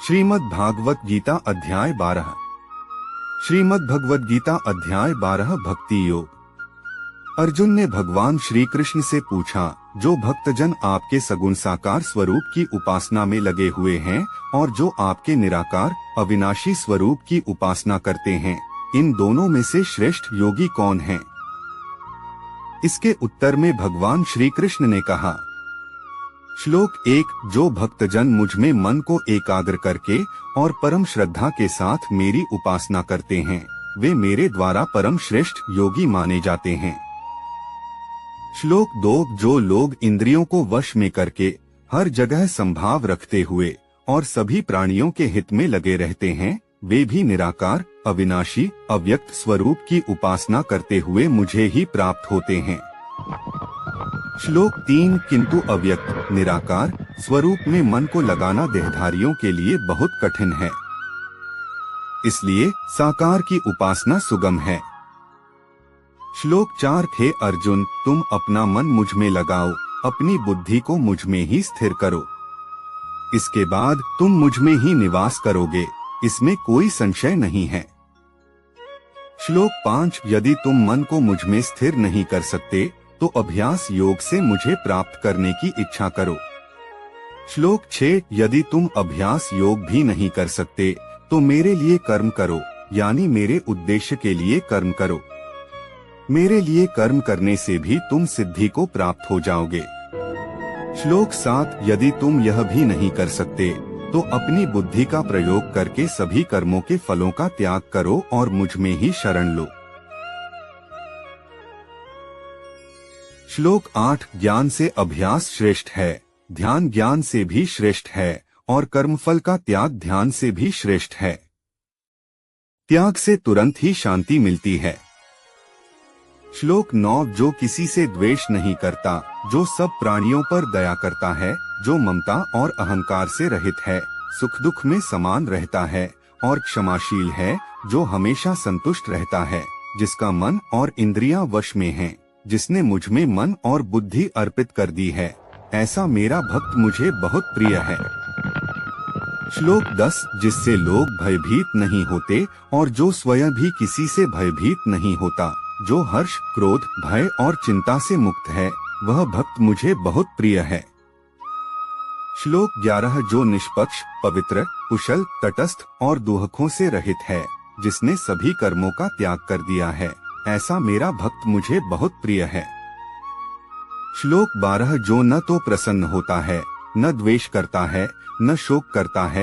श्रीमद् भागवत गीता अध्याय 12। श्रीमद् भगवत गीता अध्याय 12 भक्ति योग। अर्जुन ने भगवान श्री कृष्ण से पूछा, जो भक्तजन आपके सगुण साकार स्वरूप की उपासना में लगे हुए हैं और जो आपके निराकार अविनाशी स्वरूप की उपासना करते हैं, इन दोनों में से श्रेष्ठ योगी कौन है? इसके उत्तर में भगवान श्री कृष्ण ने कहा, श्लोक 1। जो भक्तजन मुझ में मन को एकाग्र करके और परम श्रद्धा के साथ मेरी उपासना करते हैं, वे मेरे द्वारा परम श्रेष्ठ योगी माने जाते हैं। श्लोक 2। जो लोग इंद्रियों को वश में करके हर जगह संभाव रखते हुए और सभी प्राणियों के हित में लगे रहते हैं, वे भी निराकार अविनाशी अव्यक्त स्वरूप की उपासना करते हुए मुझे ही प्राप्त होते हैं। श्लोक 3। किंतु अव्यक्त निराकार स्वरूप में मन को लगाना देहधारियों के लिए बहुत कठिन है, इसलिए साकार की उपासना सुगम है। श्लोक 4। हे अर्जुन, तुम अपना मन मुझ में लगाओ, अपनी बुद्धि को मुझ में ही स्थिर करो। इसके बाद तुम मुझ में ही निवास करोगे, इसमें कोई संशय नहीं है। श्लोक 5। यदि तुम मन को मुझ में स्थिर नहीं कर सकते तो अभ्यास योग से मुझे प्राप्त करने की इच्छा करो। श्लोक 6। यदि तुम अभ्यास योग भी नहीं कर सकते तो मेरे लिए कर्म करो, यानी मेरे उद्देश्य के लिए कर्म करो। मेरे लिए कर्म करने से भी तुम सिद्धि को प्राप्त हो जाओगे। श्लोक 7। यदि तुम यह भी नहीं कर सकते तो अपनी बुद्धि का प्रयोग करके सभी कर्मों के फलों का त्याग करो और मुझ में ही शरण लो। श्लोक 8। ज्ञान से अभ्यास श्रेष्ठ है, ध्यान ज्ञान से भी श्रेष्ठ है और कर्मफल का त्याग ध्यान से भी श्रेष्ठ है। त्याग से तुरंत ही शांति मिलती है। श्लोक 9। जो किसी से द्वेष नहीं करता, जो सब प्राणियों पर दया करता है, जो ममता और अहंकार से रहित है, सुख दुख में समान रहता है और क्षमाशील है, जो हमेशा संतुष्ट रहता है, जिसका मन और इंद्रियां वश में हैं, जिसने मुझ में मन और बुद्धि अर्पित कर दी है, ऐसा मेरा भक्त मुझे बहुत प्रिय है। श्लोक 10। जिससे लोग भयभीत नहीं होते और जो स्वयं भी किसी से भयभीत नहीं होता, जो हर्ष क्रोध भय और चिंता से मुक्त है, वह भक्त मुझे बहुत प्रिय है। श्लोक 11। जो निष्पक्ष पवित्र कुशल तटस्थ और दुहकों से रहित है, जिसने सभी कर्मों का त्याग कर दिया है, ऐसा मेरा भक्त मुझे बहुत प्रिय है। श्लोक 12। जो न तो प्रसन्न होता है, न द्वेष करता है, न शोक करता है,